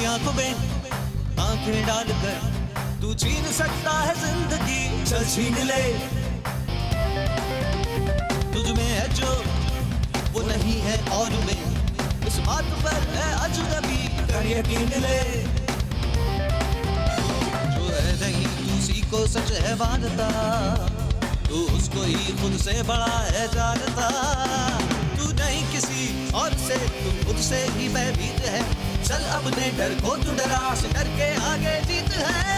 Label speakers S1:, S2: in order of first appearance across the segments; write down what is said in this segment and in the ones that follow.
S1: आंखों में आंखें डालकर तू छीन सकता है जिंदगी, चल छीन ले। तुझ में है जो वो नहीं है और में, इस बात पर है अजनबी, कर यकीन ले। जो है नहीं तू सीखो सच है मानता, तू उसको ही खुद से बड़ा है जानता। तू नहीं किसी और से, तू खुद से ही भयभीत है। चल अपने डर को तू डरा से करके आगे जीत है।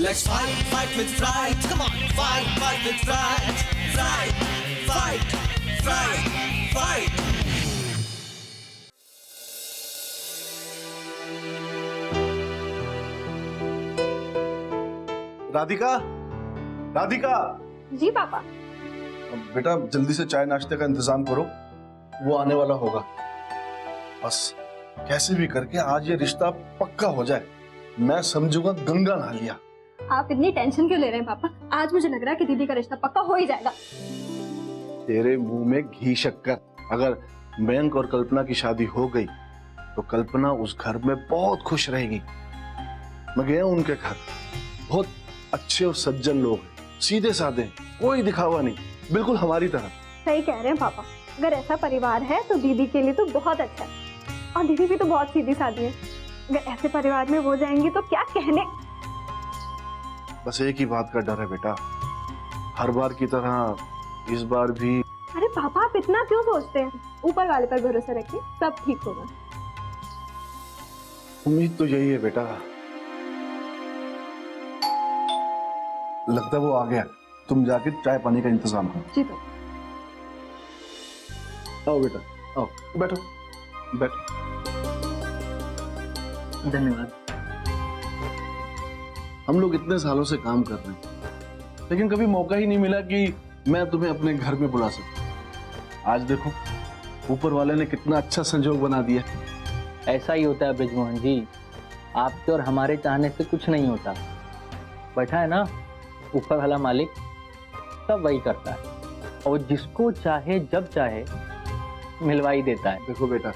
S1: Let's fight, fight with fright. Come on, fight, fight with fright. Fright, fight, fright, fight.
S2: Radhika, Radhika.
S3: जी पापा।
S2: बेटा जल्दी से चाय नाश्ते का इंतजाम करो, वो आने वाला होगा। बस कैसे भी करके आज ये रिश्ता पक्का हो जाए, मैं समझूंगा गंगा नहा लिया।
S3: आप इतनी टेंशन क्यों ले रहे हैं पापा? आज मुझे लग रहा है कि दीदी का रिश्ता पक्का हो ही जाएगा।
S2: तेरे मुंह में घी शक्कर। अगर मयंक और कल्पना की शादी हो गई तो कल्पना उस घर में बहुत खुश रहेगी। मैं गया उनके घर, बहुत अच्छे और सज्जन लोग हैं, सीधे साधे, कोई दिखावा नहीं, बिल्कुल हमारी तरह।
S3: सही कह रहे हैं पापा, अगर ऐसा परिवार है तो दीदी के लिए तो बहुत अच्छा है। और दीदी भी तो बहुत सीधी सादी है, अगर ऐसे परिवार में वो जाएंगी तो क्या कहने।
S2: बस एक ही बात का डर है बेटा, हर बार की तरह इस बार भी।
S3: अरे पापा आप इतना क्यों सोचते हैं? ऊपर वाले पर भरोसा रखिए, सब ठीक होगा।
S2: उम्मीद तो यही है बेटा। लगता है वो आ गया, तुम जाके चाय पानी का इंतजाम करो।
S3: जी पापा।
S2: आओ बेटा, आओ, बैठो बैठो।
S4: धन्यवाद।
S2: हम लोग इतने सालों से काम कर रहे हैं, लेकिन कभी मौका ही नहीं मिला कि मैं तुम्हें अपने घर में बुला सकूं। आज देखो ऊपर वाले ने कितना अच्छा संजोग बना दिया।
S4: ऐसा ही होता है ब्रिजमोहन जी, आपके और हमारे चाहने से कुछ नहीं होता। बैठा है ना ऊपर वाला मालिक, सब वही करता है और जिसको चाहे जब चाहे मिलवा ही देता है।
S2: देखो बेटा,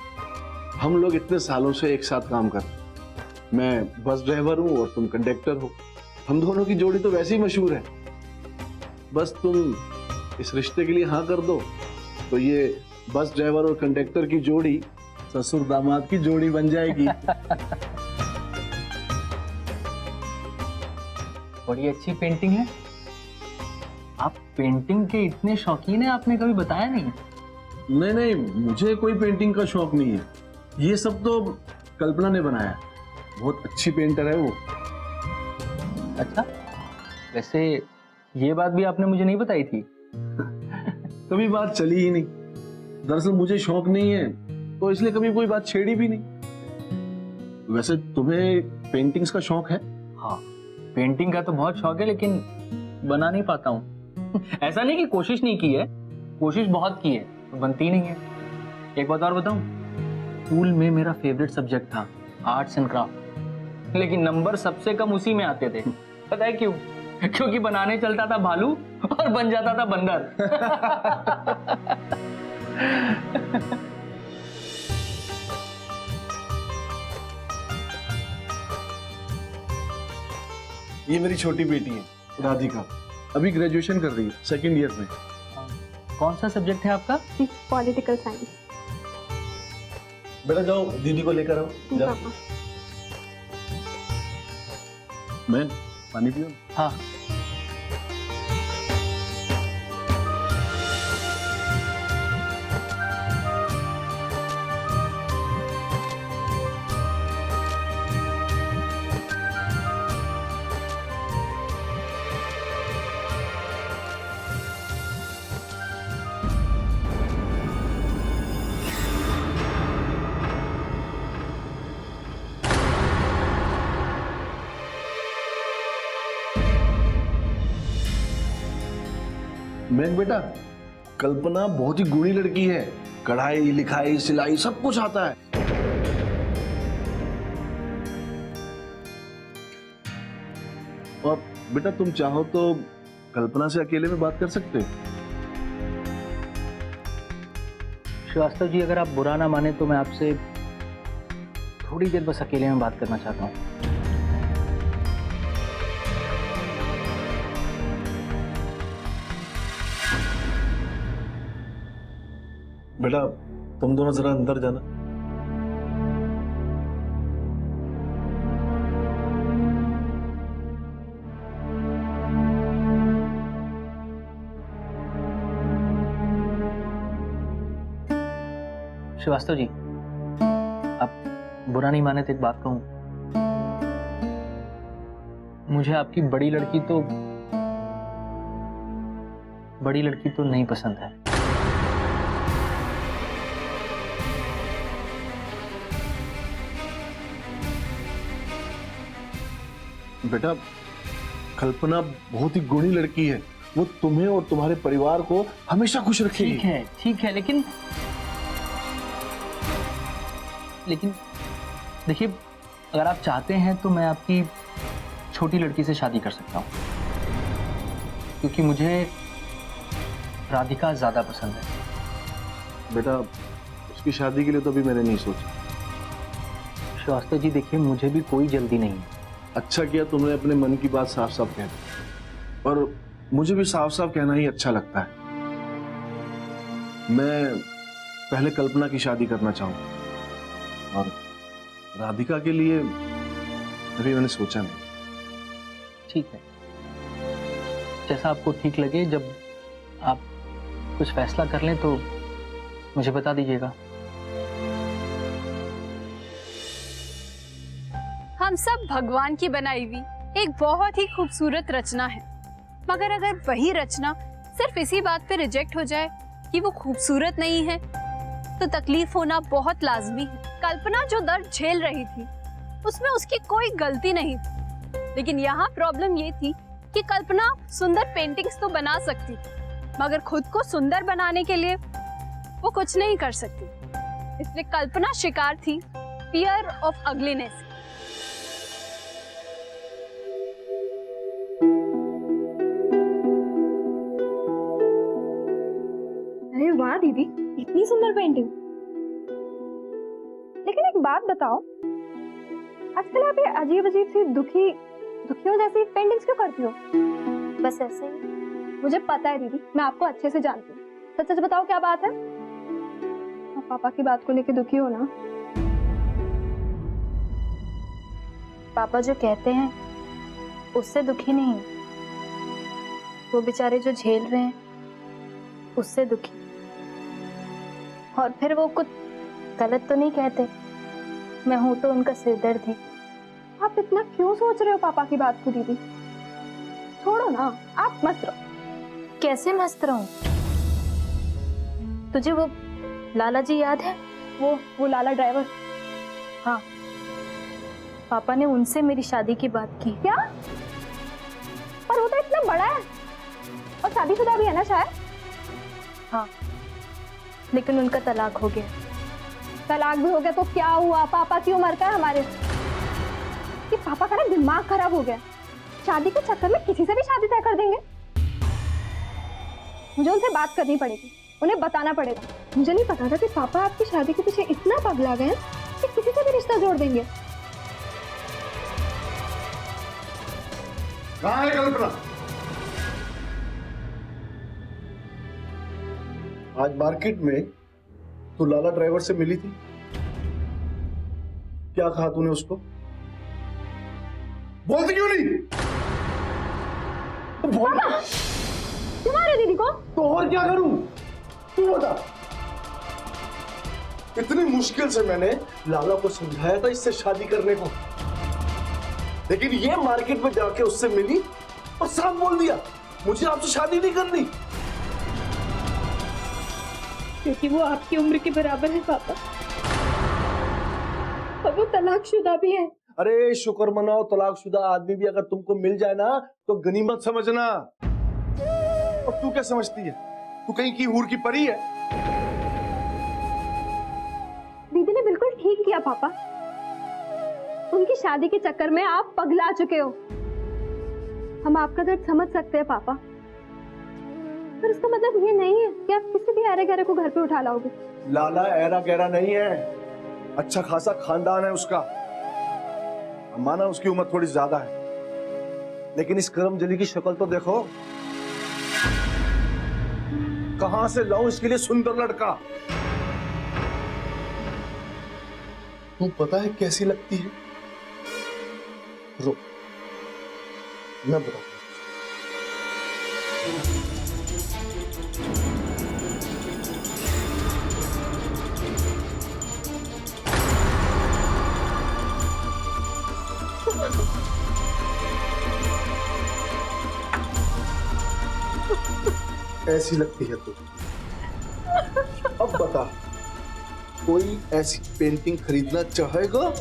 S2: हम लोग इतने सालों से एक साथ काम कर रहे हैं। मैं बस ड्राइवर हूँ और तुम कंडक्टर हो, हम दोनों की जोड़ी तो वैसे ही मशहूर है। बस तुम इस रिश्ते के लिए हाँ कर दो तो ये बस ड्राइवर और कंडक्टर की जोड़ी ससुर दामाद की जोड़ी बन जाएगी।
S4: बड़ी अच्छी पेंटिंग है। आप पेंटिंग के इतने शौकीन हैं, आपने कभी बताया नहीं।
S2: नहीं नहीं, मुझे कोई पेंटिंग का शौक नहीं है, ये सब तो कल्पना ने बनाया। बहुत अच्छी पेंटर है वो।
S4: अच्छा, वैसे ये बात भी आपने मुझे नहीं बताई थी।
S2: कभी बात चली ही नहीं। दरअसल मुझे शौक नहीं है तो इसलिए कभी कोई बात छेड़ी भी नहीं। वैसे तुम्हें पेंटिंग्स का शौक है?
S4: हाँ, पेंटिंग का तो बहुत शौक है, लेकिन बना नहीं पाता हूँ। ऐसा नहीं कि कोशिश नहीं की है, कोशिश बहुत की है, तो बनती नहीं है। एक बात और बताऊं, स्कूल में मेरा फेवरेट सब्जेक्ट था आर्ट्स एंड क्राफ्ट, लेकिन नंबर सबसे कम उसी में आते थे। पता है क्यों? क्योंकि बनाने चलता था भालू और बन जाता था बंदर।
S2: ये मेरी छोटी बेटी है राधिका, अभी ग्रेजुएशन कर रही है, सेकंड ईयर में।
S4: कौन सा सब्जेक्ट है आपका?
S3: Political science.
S2: बेटा जाओ दीदी को लेकर आओ। जाओ।
S3: पापा
S2: मैं पानी पियो।
S4: हाँ।
S2: मैं बेटा, कल्पना बहुत ही गुणी लड़की है, कढ़ाई लिखाई सिलाई सब कुछ आता है। और बेटा तुम चाहो तो कल्पना से अकेले में बात कर सकते हो।
S4: श्रीवास्तव जी, अगर आप बुरा ना माने तो मैं आपसे थोड़ी देर बस अकेले में बात करना चाहता हूँ।
S2: बेटा तुम दोनों जरा अंदर जाना।
S4: श्रीवास्तव जी, आप बुरा नहीं माने तो एक बात कहूं, मुझे आपकी बड़ी लड़की तो नहीं पसंद है।
S2: बेटा कल्पना बहुत ही गुणी लड़की है, वो तुम्हें और तुम्हारे परिवार को हमेशा खुश रखेगी।
S4: ठीक है, लेकिन देखिए, अगर आप चाहते हैं तो मैं आपकी छोटी लड़की से शादी कर सकता हूँ, क्योंकि मुझे राधिका ज्यादा पसंद है।
S2: बेटा उसकी शादी के लिए तो अभी मैंने नहीं सोचा।
S4: श्रीवास्तव जी देखिए, मुझे भी कोई जल्दी नहीं है।
S2: अच्छा किया तुमने अपने मन की बात साफ साफ कह दी, और मुझे भी साफ साफ कहना ही अच्छा लगता है। मैं पहले कल्पना की शादी करना चाहूंगा, और राधिका के लिए अभी मैंने सोचा नहीं।
S4: ठीक है, जैसा आपको ठीक लगे। जब आप कुछ फैसला कर लें तो मुझे बता दीजिएगा।
S5: हम सब भगवान की बनाई हुई एक बहुत ही खूबसूरत रचना है, मगर अगर वही रचना सिर्फ इसी बात पे रिजेक्ट हो जाए कि वो खूबसूरत नहीं है, तो तकलीफ होना बहुत लाजमी है। कल्पना जो दर्द झेल रही थी उसमें उसकी कोई गलती नहीं थी, लेकिन यहाँ प्रॉब्लम ये थी कि कल्पना सुंदर पेंटिंग्स तो बना सकती थी, मगर खुद को सुंदर बनाने के लिए वो कुछ नहीं कर सकती। इसलिए कल्पना शिकार थी फियर ऑफ अगलीनेस।
S3: अरे वाह दीदी, इतनी सुंदर पेंटिंग। लेकिन एक बात बताओ, आजकल आप ये अजीब अजीब सी दुखियों जैसी पेंटिंग्स क्यों करती हो? बस ऐसे ही। मुझे पता है दीदी, मैं आपको अच्छे से जानती हूँ। सच सच बताओ क्या बात है? आप पापा की बात को लेके दुखी हो ना?
S6: पापा जो कहते हैं उससे दुखी नहीं, वो बेचारे जो झेल रहे हैं उससे दुखी। और फिर वो कुछ गलत तो नहीं कहते, मैं हूं तो उनका सिरदर्द ही।
S3: आप इतना क्यों सोच रहे हो पापा की बात को दीदी? छोड़ो ना, आप मस्त रहो।
S6: कैसे मस्त रहूं? तुझे वो लाला जी याद है?
S3: वो लाला ड्राइवर।
S6: हाँ, पापा ने उनसे मेरी शादी की बात की।
S3: क्या? पर वो तो इतना बड़ा है और शादीशुदा भी है ना शायद?
S6: हाँ, लेकिन उनका तलाक हो गया।
S3: तलाक भी हो गया तो क्या हुआ? पापा की उम्र का है हमारे। कि पापा का ना दिमाग खराब हो गया, शादी के चक्कर में किसी से भी शादी तय कर देंगे। मुझे उनसे बात करनी पड़ेगी, उन्हें बताना पड़ेगा। मुझे नहीं पता था कि पापा आपकी शादी के पीछे इतना पगला गए कि किसी से भी रिश्ता जोड़ देंगे।
S2: कहाँ है कल्पना? आज मार्केट में तू लाला ड्राइवर से मिली थी, क्या कहा तूने उसको? बोलती क्यों नहीं? बोल।
S3: तुम्हारे दीदी को
S2: तो और क्या करूं? तू बता। इतनी मुश्किल से मैंने लाला को समझाया था इससे शादी करने को, लेकिन ये मार्केट में जाके उससे मिली और साफ बोल दिया मुझे आपसे शादी नहीं करनी।
S3: क्योंकि वो आपकी उम्र के बराबर है पापा, और वो तलाकशुदा भी है।
S2: अरे शुक्र मनाओ, तलाकशुदा आदमी भी अगर तुमको मिल जाए ना तो गनीमत समझना। और तू क्या समझती है? तू कहीं की हूर की परी है?
S3: दीदी ने बिल्कुल ठीक किया पापा, उनकी शादी के चक्कर में आप पगला चुके हो। हम आपका दर्द समझ सकते हैं पापा, पर इसका मतलब ये नहीं है कि आप किसी भी गहरे को घर पे उठा लाओगे?
S2: लाला ऐरा गहरा नहीं है, अच्छा खासा खानदान है उसका। माना उसकी उम्र थोड़ी ज्यादा है, लेकिन इस करमजली की शक्ल तो देखो। कहां से लाऊं इसके लिए सुंदर लड़का? तू पता है कैसी लगती है? रुक, मैं बताऊं। ऐसी लगती है तू। अब बता, कोई ऐसी पेंटिंग खरीदना चाहेगा?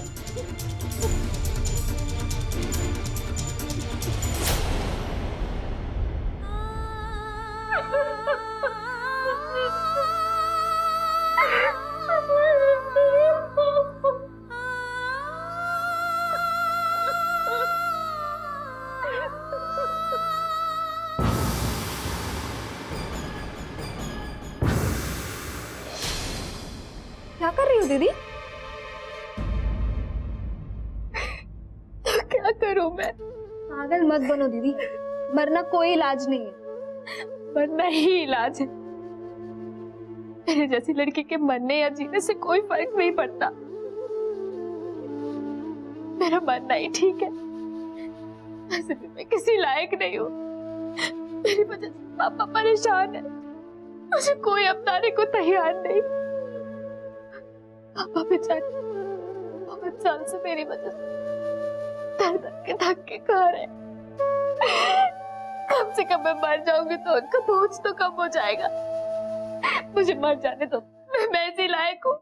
S3: क्या कर रही हो दीदी?
S5: क्या करूं मैं?
S3: पागल मत बनो दीदी, मरना कोई इलाज नहीं है।
S5: मरना ही इलाज है। मेरे जैसी लड़की के मरने या जीने से कोई फर्क नहीं पड़ता। मेरा मरना ही ठीक है। वैसे भी मैं किसी लायक नहीं हूँ। मेरी वजह से पापा परेशान है, मुझे कोई अपनाने को तैयार नहीं। पापा बेचारे बहुत साल से मेरी वजह से धक्के खा रहे। कम से कम मैं मर जाऊंगी तो उनका बोझ तो कम हो जाएगा। मुझे मर जाने दो, मैं ऐसी लायक हूँ।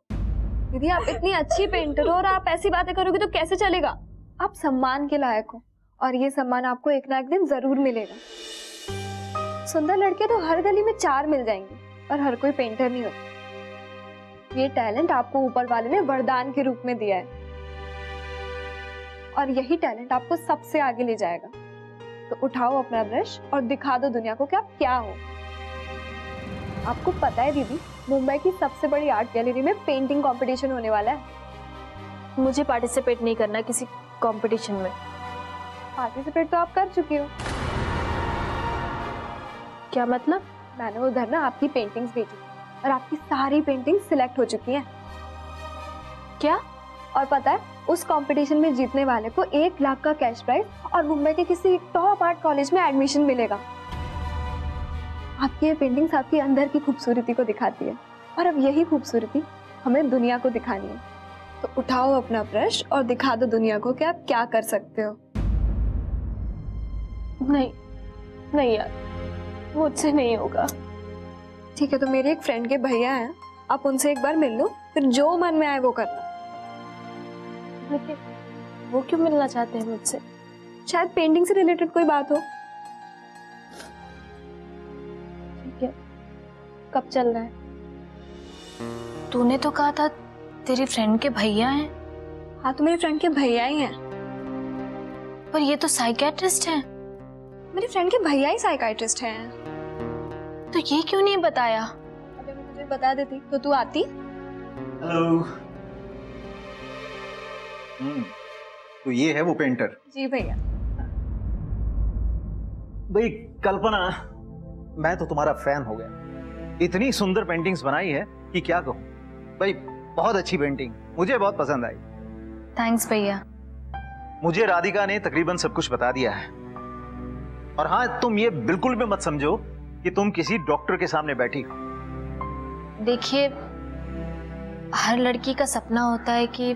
S3: दीदी आप इतनी अच्छी पेंटर हो और आप ऐसी बातें करोगे तो कैसे चलेगा? आप सम्मान के लायक हो और ये सम्मान आपको एक ना एक दिन जरूर मिलेगा। सुंदर लड़के तो हर गली में 4 मिल जाएंगे, पर हर कोई पेंटर नहीं होता। ये टैलेंट आपको ऊपर वाले ने वरदान के रूप में दिया है और यही टैलेंट आपको सबसे आगे ले जाएगा। तो उठाओ अपना ब्रश और दिखा दो दुनिया को कि आप क्या हो। आपको पता है दीदी, मुंबई की सबसे बड़ी आर्ट गैलरी में पेंटिंग कंपटीशन होने वाला है।
S6: मुझे पार्टिसिपेट नहीं करना किसी कंपटीशन में।
S3: पार्टिसिपेट तो आप कर चुकी हो।
S6: क्या मतलब?
S3: मैंने उधर ना आपकी पेंटिंग्स भेजी और आपकी सारी पेंटिंग्स सिलेक्ट हो चुकी हैं।
S6: क्या?
S3: और पता है, उस कंपटीशन में जीतने वाले को 1 लाख का कैश प्राइज और मुंबई के किसी टॉप आर्ट कॉलेज में एडमिशन मिलेगा। आपकी ये पेंटिंग्स आपके अंदर की खूबसूरती को दिखाती है और अब यही खूबसूरती हमें दुनिया को दिखानी है। तो उठाओ अपना ब्रश और दिखा दो दुनिया को कि आप क्या कर सकते हो।
S6: नहीं यार, मुझसे नहीं होगा।
S3: ठीक है, तो मेरे एक फ्रेंड के भैया हैं, आप उनसे एक बार मिल लो, फिर जो मन में आए वो करना।
S6: लेकिन वो क्यों मिलना चाहते हैं मुझसे?
S3: शायद पेंटिंग से रिलेटेड कोई बात हो।
S6: ठीक है, कब चल रहा है? तूने तो कहा था तेरी फ्रेंड के भैया हैं।
S3: हाँ, तो मेरे फ्रेंड के भैया ही हैं।
S6: पर ये तो साइकियाट्रिस्ट हैं।
S3: मेरे फ्रेंड के भैया ही साइकाइट्रिस्ट हैं।
S6: तो ये क्यों नहीं बताया?
S3: अगर मैं तुझे बता देती तो तू आती।
S7: हेलो। तो ये है वो पेंटर?
S3: जी भैया।
S7: भाई कल्पना, मैं तो तुम्हारा फैन हो गया। इतनी सुंदर पेंटिंग्स बनाई है कि क्या कहूँ। भाई बहुत अच्छी पेंटिंग, मुझे बहुत पसंद आई।
S6: थैंक्स भैया।
S7: मुझे राधिका ने तकरीबन सब कुछ बता दिया है। और हाँ, तुम ये बिल्कुल भी मत समझो कि तुम किसी डॉक्टर के सामने बैठी हो।
S6: देखिए, हर लड़की का सपना होता है कि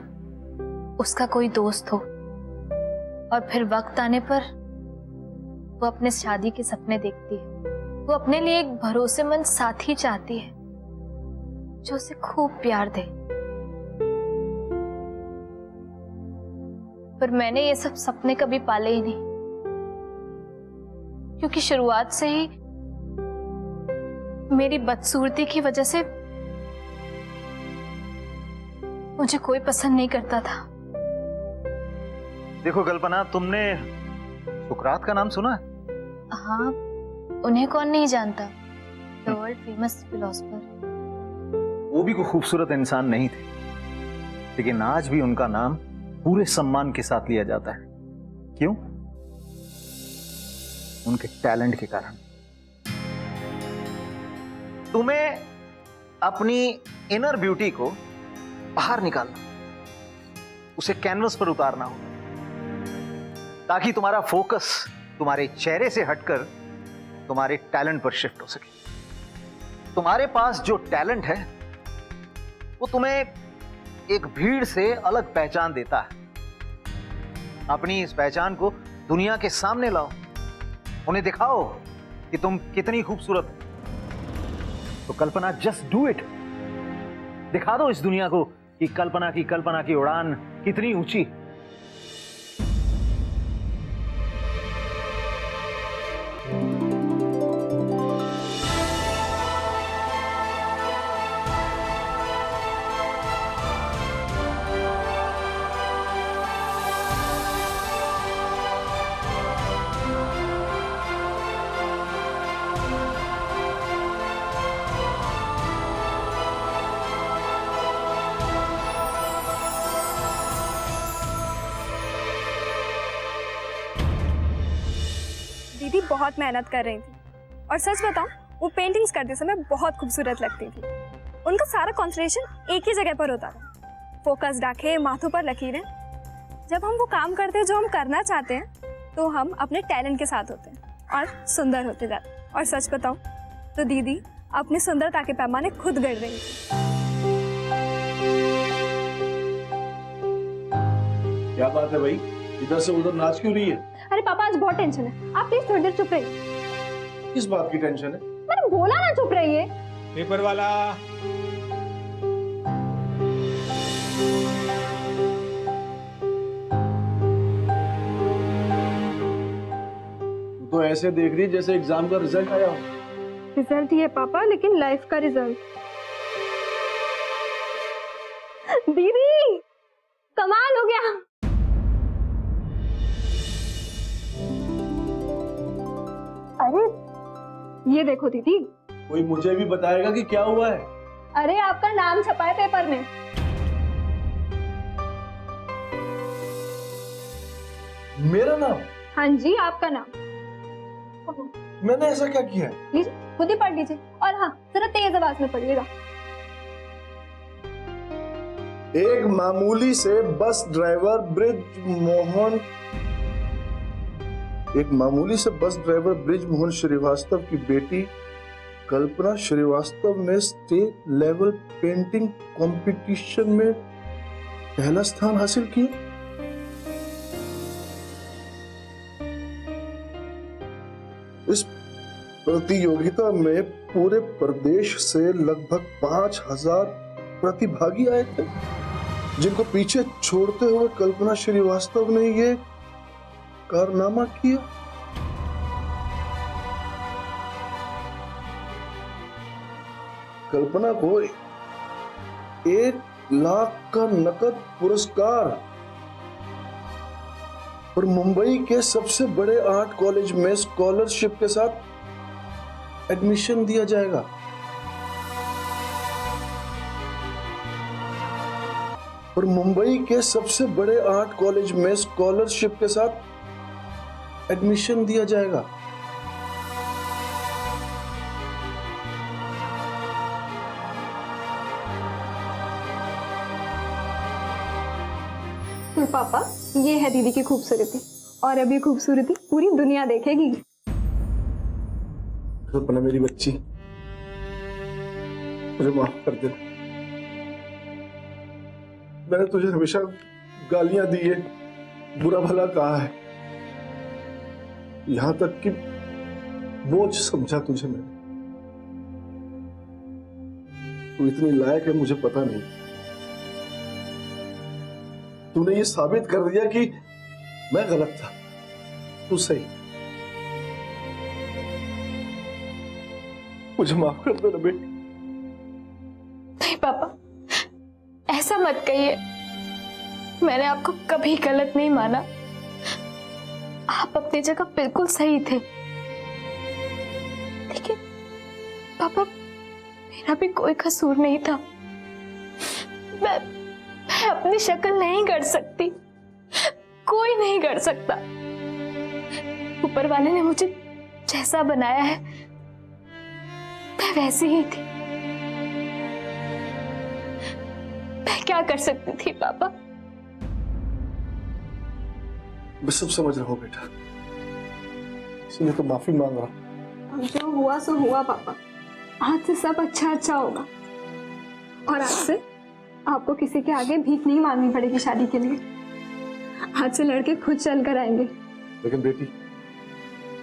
S6: उसका कोई दोस्त हो और फिर वक्त आने पर वो अपने शादी के सपने देखती है। वो अपने लिए एक भरोसेमंद साथी चाहती है जो उसे खूब प्यार दे। पर मैंने ये सब सपने कभी पाले ही नहीं, क्योंकि शुरुआत से ही मेरी बदसूरती की वजह से मुझे कोई पसंद नहीं करता था।
S7: देखो कल्पना, तुमने सुकरात का नाम सुना है?
S6: हाँ, उन्हें कौन नहीं जानता, द वर्ल्ड फेमस फिलोसोफर।
S7: वो भी कोई खूबसूरत इंसान नहीं थे, लेकिन आज भी उनका नाम पूरे सम्मान के साथ लिया जाता है। क्यों? उनके टैलेंट के कारण। तुम्हें अपनी इनर ब्यूटी को बाहर निकालना, उसे कैनवस पर उतारना होगा, ताकि तुम्हारा फोकस तुम्हारे चेहरे से हटकर तुम्हारे टैलेंट पर शिफ्ट हो सके। तुम्हारे पास जो टैलेंट है वो तुम्हें एक भीड़ से अलग पहचान देता है। अपनी इस पहचान को दुनिया के सामने लाओ, उन्हें दिखाओ कि तुम कितनी खूबसूरत हो। तो कल्पना, जस्ट डू इट। दिखा दो इस दुनिया को कि कल्पना की उड़ान कितनी ऊंची।
S3: दीदी बहुत मेहनत कर रही थी और सच बताऊं, वो पेंटिंग्स करते समय बहुत खूबसूरत लगती थी। उनका सारा कंसंट्रेशन एक ही जगह पर होता था, फोकस्ड आंखें, माथों पर लकीरें। जब हम वो काम करते हैं जो हम करना चाहते हैं तो हम अपने टैलेंट के साथ होते हैं और सुंदर होते जाते हैं। और सच बताऊं तो दीदी अपनी सुंदरता के पैमाने खुद गढ़ रही थी।
S2: क्या बात है भाई, इधर से उधर नाच क्यों रही है?
S3: अरे पापा, आज बहुत टेंशन है, आप प्लीज थोड़ी देर चुप रहिए।
S2: किस बात की टेंशन है?
S3: मैंने बोला ना चुप रहिए।
S8: पेपर वाला,
S2: तू तो ऐसे देख रही जैसे एग्जाम का रिजल्ट आया हो।
S3: रिजल्ट ही है पापा, लेकिन लाइफ का रिजल्ट। दीदी कमाल हो गया। अरे ये देखो दीदी।
S2: कोई मुझे भी बताएगा कि क्या हुआ है?
S3: अरे आपका नाम छपा है पेपर में।
S2: मेरा नाम?
S3: हाँ जी, आपका नाम।
S2: मैंने ऐसा क्या किया है?
S3: लीजिए, खुद ही पढ़ लीजिए, और हाँ जरा तेज आवाज में पढ़िएगा।
S2: एक मामूली से bus driver bridge Mohan Srivastava की बेटी कल्पना श्रीवास्तव ने स्टेट लेवल पेंटिंग कंपटीशन में पहला स्थान हासिल किया। इस प्रतियोगिता में पूरे प्रदेश से लगभग 5000 प्रतिभागी आए थे, जिनको पीछे छोड़ते हुए कल्पना श्रीवास्तव ने ये कारनामा किया। कल्पना को 1 लाख का नकद पुरस्कार और मुंबई के सबसे बड़े आर्ट कॉलेज में स्कॉलरशिप के साथ एडमिशन दिया जाएगा। और मुंबई के सबसे बड़े आर्ट कॉलेज में स्कॉलरशिप के साथ एडमिशन दिया जाएगा।
S3: तो पापा, ये है दीदी की खूबसूरती, और अभी खूबसूरती पूरी दुनिया देखेगी।
S2: कल्पना मेरी बच्ची, मुझे माफ कर दे। मैंने तुझे हमेशा गालियां दी है, बुरा भला कहा है, यहां तक कि बोझ समझा तुझे मैंने। तू इतनी लायक है मुझे पता नहीं। तूने ये साबित कर दिया कि मैं गलत था, तू सही। मुझे माफ कर दो ना बेटी।
S6: नहीं पापा, ऐसा मत कहिए। मैंने आपको कभी गलत नहीं माना। आप अपनी जगह बिल्कुल सही थे। लेकिन पापा, मेरा भी कोई कसूर नहीं था। मैं अपनी शक्ल नहीं कर सकती, कोई नहीं कर सकता। ऊपर वाले ने मुझे जैसा बनाया है मैं वैसी ही थी। मैं क्या कर सकती थी पापा?
S2: मैं सब समझ रहा हूँ बेटा, इसलिए तो माफी मांग रहा हूँ।
S3: अब जो हुआ सो हुआ पापा, आज से सब अच्छा होगा। और आज से आपको किसी के आगे भीख नहीं मांगनी पड़ेगी शादी के लिए। आज से लड़के खुद चल कर आएंगे।
S2: लेकिन बेटी,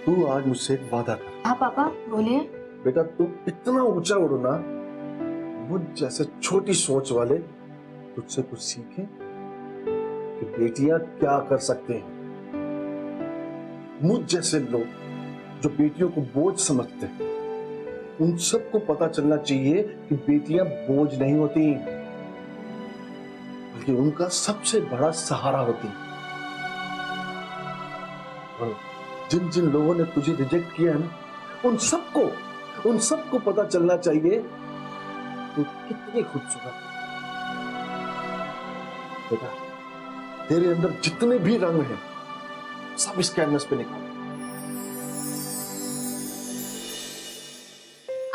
S2: तू आज मुझसे एक वादा कर।
S6: हाँ पापा बोलिए।
S2: बेटा तू इतना ऊंचा उड़ो ना, मुझ जैसे छोटी सोच वाले तुझसे कुछ सीखें कि बेटियां क्या कर सकते हैं। मुझ जैसे लोग जो बेटियों को बोझ समझते हैं, उन सबको पता चलना चाहिए कि बेटियां बोझ नहीं होती, बल्कि उनका सबसे बड़ा सहारा होती। और जिन जिन लोगों ने तुझे रिजेक्ट किया है ना, उन सबको पता चलना चाहिए तू कितनी खूबसूरत है। बेटा, तेरे अंदर जितने भी रंग हैं सब इस कैनवस पे निकाल।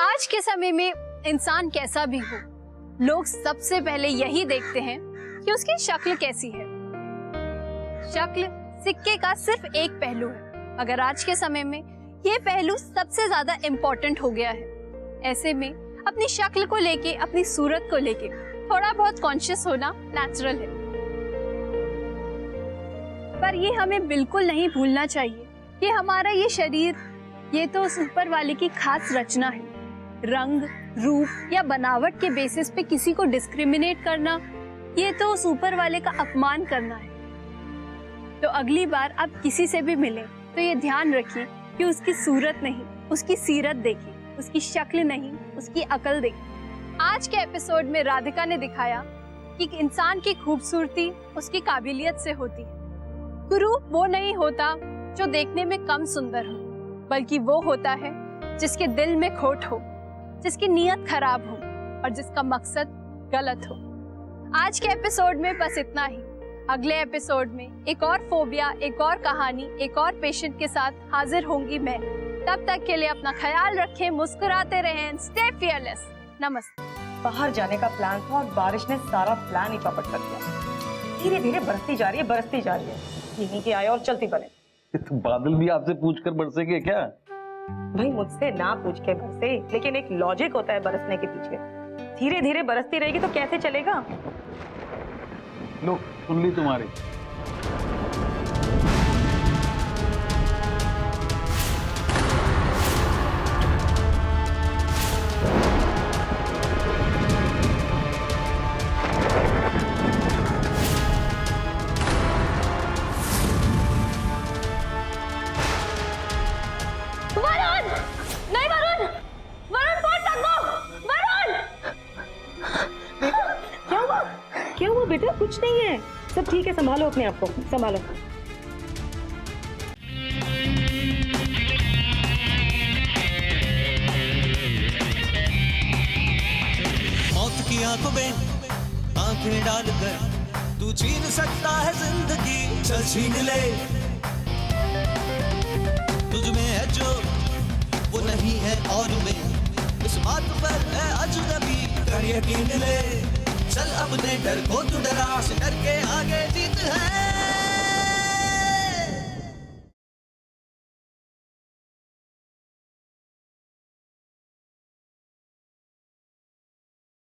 S5: आज के समय में इंसान कैसा भी हो, लोग सबसे पहले यही देखते हैं कि उसकी शक्ल कैसी है। शक्ल सिक्के का सिर्फ एक पहलू है, मगर आज के समय में ये पहलू सबसे ज्यादा इम्पोर्टेंट हो गया है। ऐसे में अपनी शक्ल को लेके, अपनी सूरत को लेके थोड़ा बहुत कॉन्शियस होना नेचुरल है। पर ये हमें बिल्कुल नहीं भूलना चाहिए कि हमारा ये शरीर, ये तो उस ऊपर वाले की खास रचना है। रंग, रूप या बनावट के बेसिस पे किसी को डिस्क्रिमिनेट करना, ये तो उस ऊपर वाले का अपमान करना है। तो अगली बार आप किसी से भी मिलें तो ये ध्यान रखिए कि उसकी सूरत नहीं, उसकी सीरत देखिए, उसकी शक्ल नहीं, उसकी अकल देखिए। आज के एपिसोड में राधिका ने दिखाया कि इंसान की खूबसूरती उसकी काबिलियत से होती है। गुरु वो नहीं होता जो देखने में कम सुंदर हो, बल्कि वो होता है जिसके दिल में खोट हो, जिसकी नीयत खराब हो और जिसका मकसद गलत हो। आज के एपिसोड में बस इतना ही। अगले एपिसोड में एक और फोबिया, एक और कहानी, एक और पेशेंट के साथ हाजिर होंगी मैं। तब तक के लिए अपना ख्याल रखें, मुस्कुराते रहें, स्टे फियरलेस। नमस्ते।
S8: बाहर जाने का प्लान था और बारिश ने सारा प्लान ही चौपट कर दिया। धीरे धीरे बरसती जा रही है। यहीं के आए और चलती बने।
S9: तो बादल भी आपसे पूछकर बरसेंगे क्या?
S8: भाई मुझसे ना पूछ के बरसे, लेकिन एक लॉजिक होता है बरसने के पीछे। धीरे धीरे बरसती रहेगी तो कैसे चलेगा?
S9: लो सुन ली तुम्हारी।
S8: क्या हुआ बेटा? कुछ नहीं है, सब ठीक है। संभालो अपने आप को, संभालो।
S1: मौत की आंखों में आंखें डालकर तू छीन सकता है जिंदगी, चल छीन ले। तुझ में है जो वो नहीं है और में, इस बात पर है अजनबी, कर यकीन ले। चल अपने डर को तू डरा से, डर के आगे जीत है।